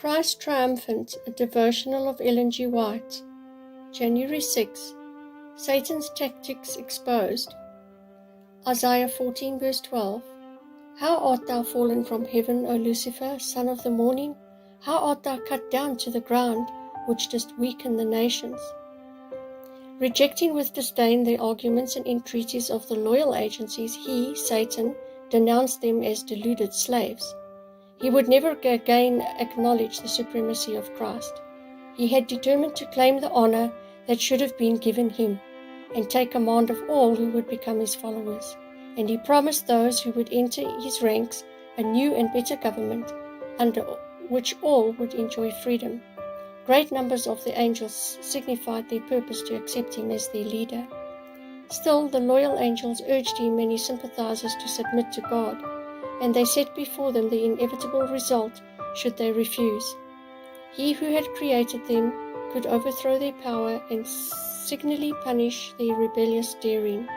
Christ Triumphant, a devotional of Ellen G. White. January 6. Satan's tactics exposed. Isaiah 14 verse 12. How art thou fallen from heaven, O Lucifer, son of the morning? How art thou cut down to the ground, which didst weaken the nations? Rejecting with disdain the arguments and entreaties of the loyal agencies, he, Satan, denounced them as deluded slaves. He would never again acknowledge the supremacy of Christ. He had determined to claim the honor that should have been given him, and take command of all who would become his followers. And he promised those who would enter his ranks a new and better government, under which all would enjoy freedom. Great numbers of the angels signified their purpose to accept him as their leader. Still, the loyal angels urged him and his sympathizers to submit to God, and they set before them the inevitable result should they refuse. He who had created them could overthrow their power and signally punish their rebellious daring.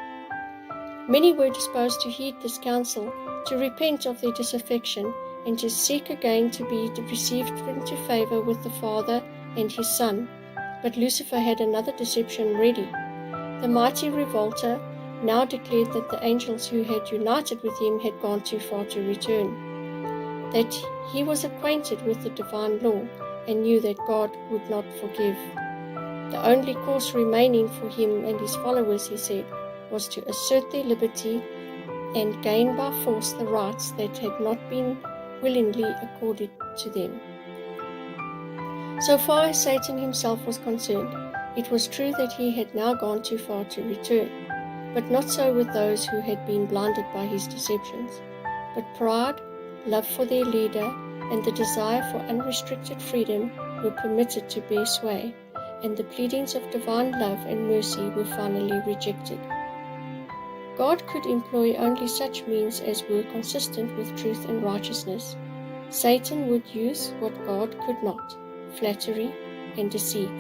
Many were disposed to heed this counsel, to repent of their disaffection, and to seek again to be received into favor with the Father and his Son. But Lucifer had another deception ready. The mighty revolter now declared that the angels who had united with him had gone too far to return, that he was acquainted with the divine law and knew that God would not forgive. The only course remaining for him and his followers, he said, was to assert their liberty and gain by force the rights that had not been willingly accorded to them. So far as Satan himself was concerned, it was true that he had now gone too far to return, but not so with those who had been blinded by his deceptions. But pride, love for their leader, and the desire for unrestricted freedom were permitted to bear sway, and the pleadings of divine love and mercy were finally rejected. God could employ only such means as were consistent with truth and righteousness. Satan would use what God could not: flattery and deceit.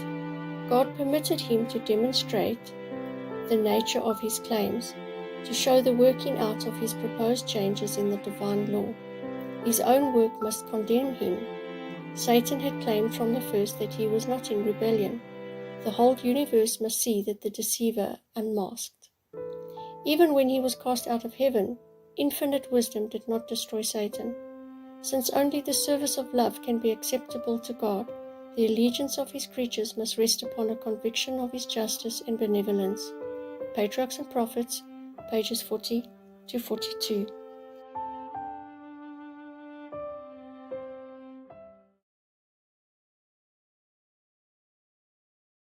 God permitted him to demonstrate the nature of his claims, to show the working out of his proposed changes in the divine law. His own work must condemn him. Satan had claimed from the first that he was not in rebellion. The whole universe must see that the deceiver unmasked. Even when he was cast out of heaven, infinite wisdom did not destroy Satan. Since only the service of love can be acceptable to God, the allegiance of his creatures must rest upon a conviction of his justice and benevolence. Patriarchs and Prophets, pages 40 to 42.